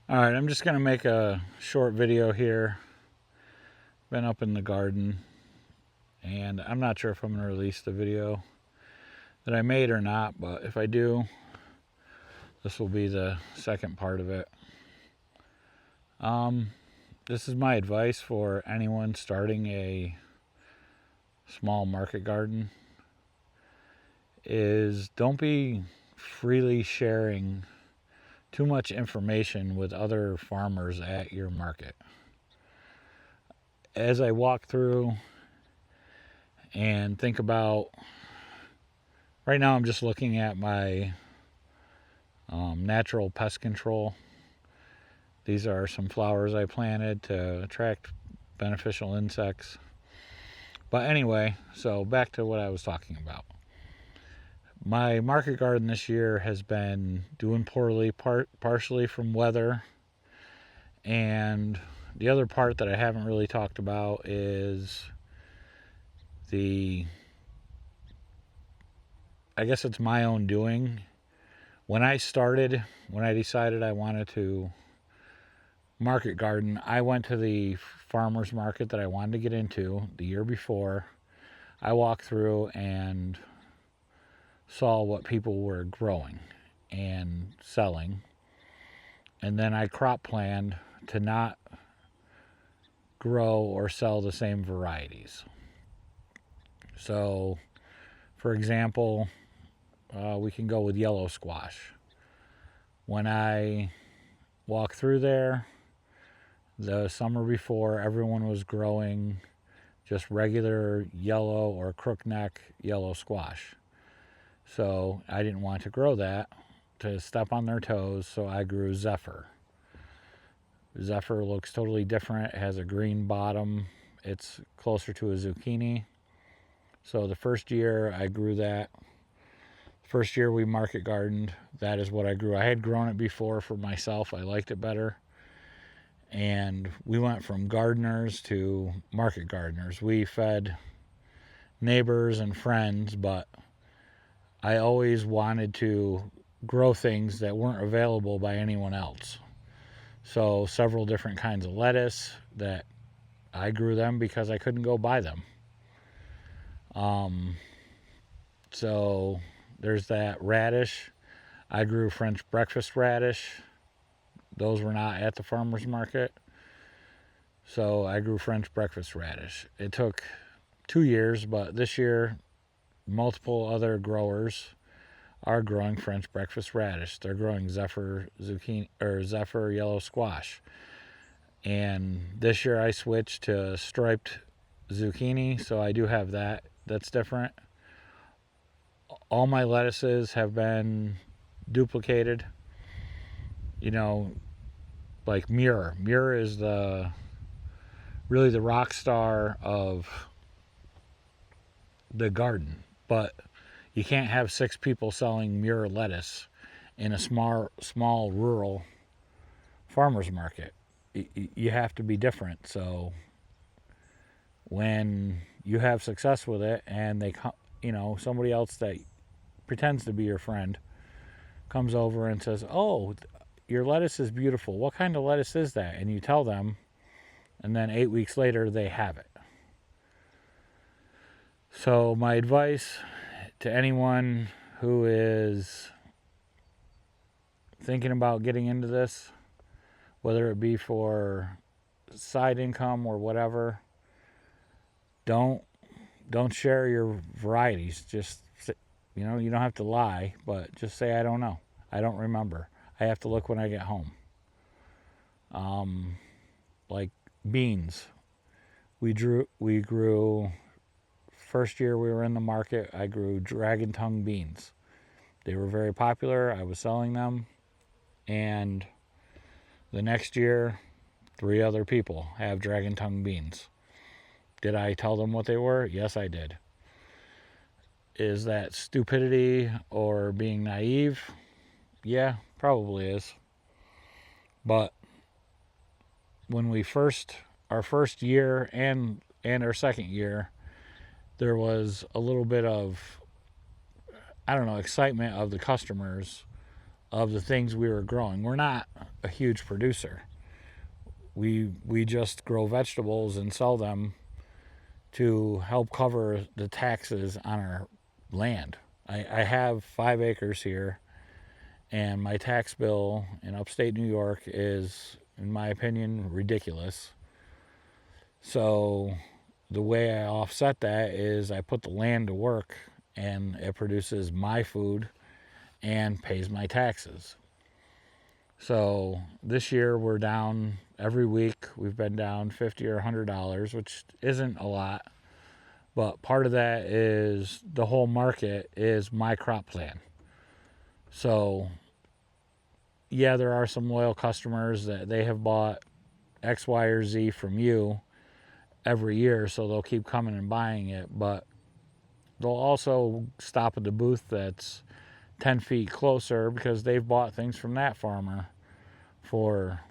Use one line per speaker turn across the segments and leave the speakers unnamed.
Alright, I'm just going to make a short video here. Been up in the garden, and I'm not sure if I'm going to release the video that I made or not, but if I do, this will be the second part of it. This is my advice for anyone starting a small market garden, is don't be freely sharing too much information with other farmers at your market. As I walk through and think about, right now I'm just looking at my natural pest control. These are some flowers I planted to attract beneficial insects. But anyway, so back to what I was talking about. My market garden this year has been doing poorly, partially from weather, and the other part that I haven't really talked about is I guess it's my own doing. When I decided I wanted to market garden, I went to the farmer's market that I wanted to get into the year before. I walked through and saw what people were growing and selling, and then I crop planned to not grow or sell the same varieties. So, for example, we can go with yellow squash. When I walked through there, the summer before, everyone was growing just regular yellow or crookneck yellow squash. So I didn't want to grow that to step on their toes, so I grew Zephyr. Zephyr looks totally different. It has a green bottom. It's closer to a zucchini. So the first year I grew that. First year we market gardened, that is what I grew. I had grown it before for myself. I liked it better. And we went from gardeners to market gardeners. We fed neighbors and friends, but I always wanted to grow things that weren't available by anyone else. So several different kinds of lettuce that I grew them because I couldn't go buy them. So there's that. Radish. I grew French breakfast radish. Those were not at the farmer's market. So I grew French breakfast radish. It took 2 years, but this year multiple other growers are growing French breakfast radish. They're growing Zephyr zucchini or Zephyr yellow squash. And this year I switched to striped zucchini, so I do have that. That's different. All my lettuces have been duplicated. You know, like Muir. Muir is really the rock star of the garden, but you can't have 6 people selling Muir lettuce in a small rural farmer's market. You have to be different. So when you have success with it and somebody else that pretends to be your friend comes over and says, "Oh, your lettuce is beautiful. What kind of lettuce is that?" And you tell them, and then 8 weeks later they have it. So my advice to anyone who is thinking about getting into this, whether it be for side income or whatever, don't share your varieties. Just, you don't have to lie, but just say, "I don't know. I don't remember. I have to look when I get home." Like beans. We grew, first year we were in the market, I grew dragon tongue beans. They were very popular. I was selling them. And the next year, 3 other people have dragon tongue beans. Did I tell them what they were? Yes, I did. Is that stupidity or being naive? Yeah, probably is. But when our first year and our second year, there was a little bit of, excitement of the customers of the things we were growing. We're not a huge producer. We just grow vegetables and sell them to help cover the taxes on our land. I have 5 acres here, and my tax bill in upstate New York is, in my opinion, ridiculous. So the way I offset that is I put the land to work, and it produces my food and pays my taxes. So this year we're down every week. We've been down $50 or $100, which isn't a lot. But part of that is the whole market is my crop plan. So yeah, there are some loyal customers that they have bought X, Y, or Z from you every year, so they'll keep coming and buying it. But they'll also stop at the booth that's 10 feet closer because they've bought things from that farmer for,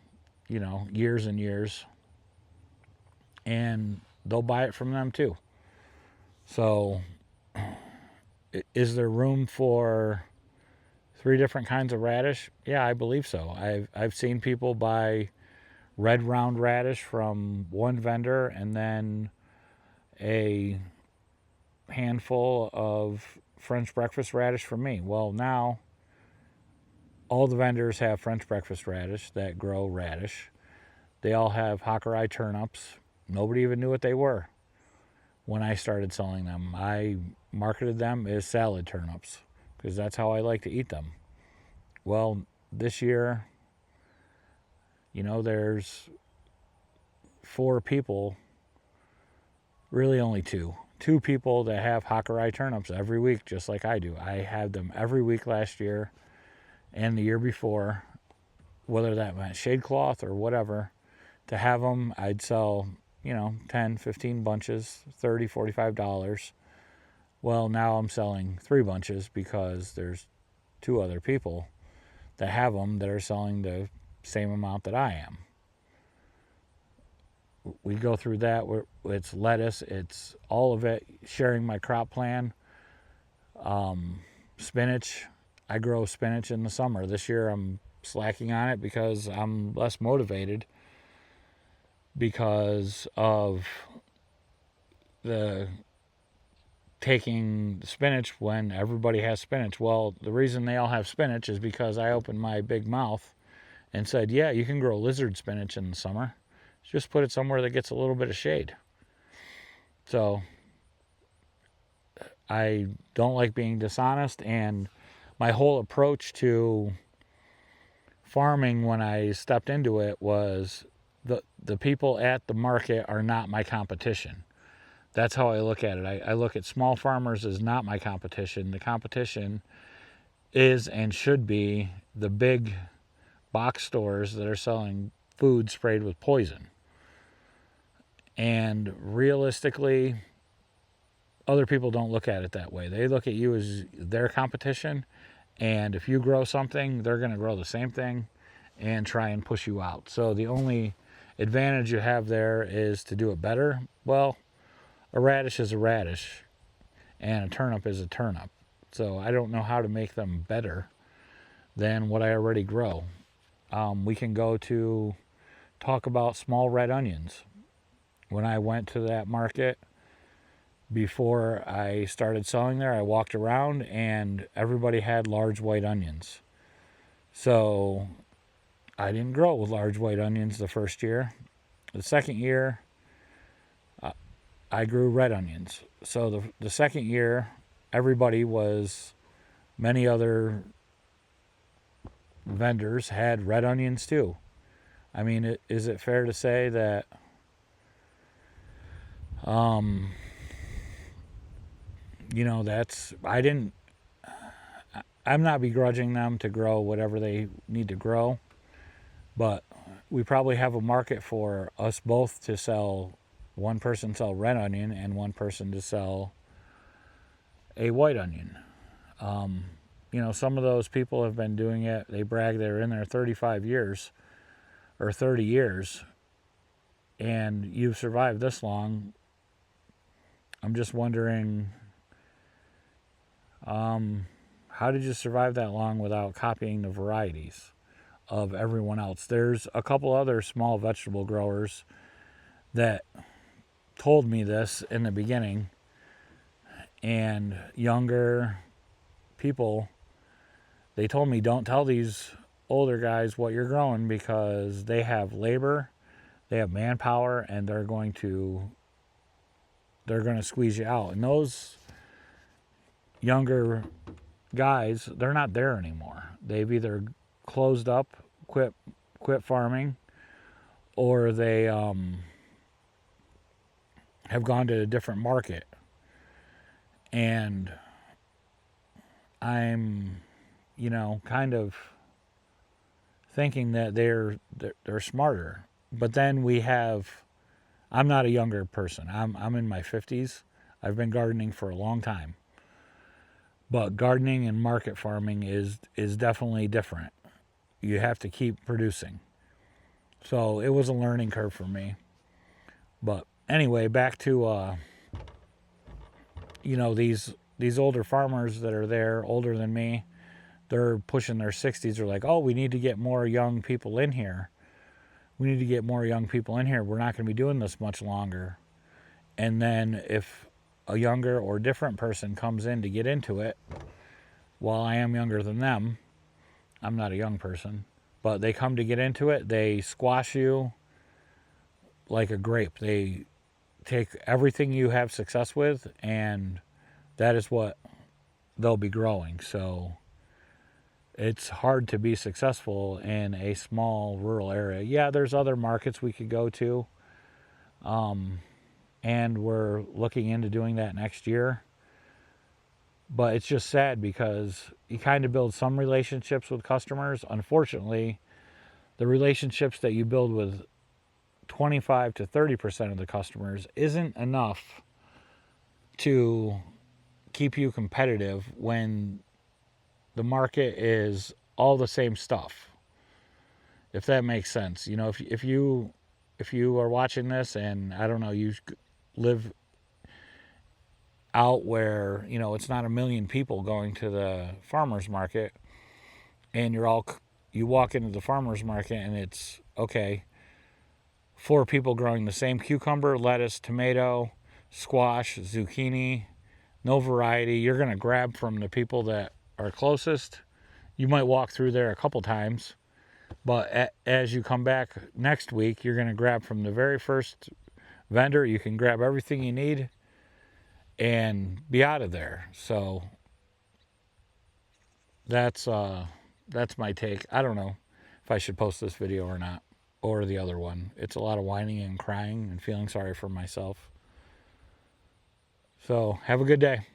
years and years. And they'll buy it from them too. So is there room for 3 different kinds of radish? Yeah, I believe so. I've seen people buy red round radish from one vendor and then a handful of French breakfast radish from me. Well, now all the vendors have French breakfast radish that grow radish. They all have Hakurei turnips. Nobody even knew what they were when I started selling them. I marketed them as salad turnips because that's how I like to eat them. Well, this year, there's 4 people, really only 2 people that have Hakurei turnips every week, just like I do. I had them every week last year and the year before, whether that meant shade cloth or whatever. To have them, I'd sell, 10, 15 bunches, $30, $45. Well, now I'm selling 3 bunches because there's 2 other people that have them that are selling the same amount that I am. We go through that. It's lettuce. It's all of it. Sharing my crop plan. Spinach. I grow spinach in the summer. This year I'm slacking on it because I'm less motivated because of the taking spinach when everybody has spinach. Well, the reason they all have spinach is because I opened my big mouth and said, yeah, you can grow lizard spinach in the summer. Just put it somewhere that gets a little bit of shade. So I don't like being dishonest, and my whole approach to farming when I stepped into it was the people at the market are not my competition. That's how I look at it. I look at small farmers as not my competition. The competition is and should be the big box stores that are selling food sprayed with poison. And realistically, other people don't look at it that way. They look at you as their competition, and if you grow something, they're going to grow the same thing and try and push you out. So the only advantage you have there is to do it better. Well, a radish is a radish, and a turnip is a turnip. So I don't know how to make them better than what I already grow. We can go to talk about small red onions. When I went to that market, before I started selling there, I walked around and everybody had large white onions. So I didn't grow with large white onions the first year. The second year, I grew red onions. So the second year, many other vendors had red onions too. I mean, is it fair to say that I'm not begrudging them to grow whatever they need to grow, but we probably have a market for us both to sell, one person sell red onion and one person to sell a white onion. Some of those people have been doing it. They brag they're in there 35 years or 30 years, and you've survived this long. I'm just wondering, how did you survive that long without copying the varieties? of everyone else. There's a couple other small vegetable growers that told me this in the beginning, and younger people, they told me don't tell these older guys what you're growing because they have labor, they have manpower, and they're going to squeeze you out. And those younger guys, they're not there anymore. They've either closed up, quit farming, or they have gone to a different market. And I'm, kind of thinking that they're smarter. But then I'm not a younger person. I'm in my 50s. I've been gardening for a long time. But gardening and market farming is definitely different. You have to keep producing. So it was a learning curve for me. But anyway, back to these older farmers that are there, older than me. They're pushing their 60s. They're like, oh, we need to get more young people in here. We need to get more young people in here. We're not going to be doing this much longer. And then if a younger or different person comes in to get into it, while I am younger than them, I'm not a young person, but they come to get into it, they squash you like a grape. They take everything you have success with, and that is what they'll be growing. So it's hard to be successful in a small rural area. Yeah, there's other markets we could go to, and we're looking into doing that next year. But it's just sad because you kind of build some relationships with customers. Unfortunately, the relationships that you build with 25 to 30% of the customers isn't enough to keep you competitive when the market is all the same stuff. If that makes sense. If you are watching this and I don't know, you live out where, it's not a million people going to the farmer's market, and you walk into the farmer's market and it's, okay, 4 people growing the same cucumber, lettuce, tomato, squash, zucchini, no variety. You're going to grab from the people that are closest. You might walk through there a couple times, but as you come back next week, you're going to grab from the very first vendor. You can grab everything you need and be out of there. So that's my take. I don't know if I should post this video or not, or the other one. It's a lot of whining and crying and feeling sorry for myself. So have a good day.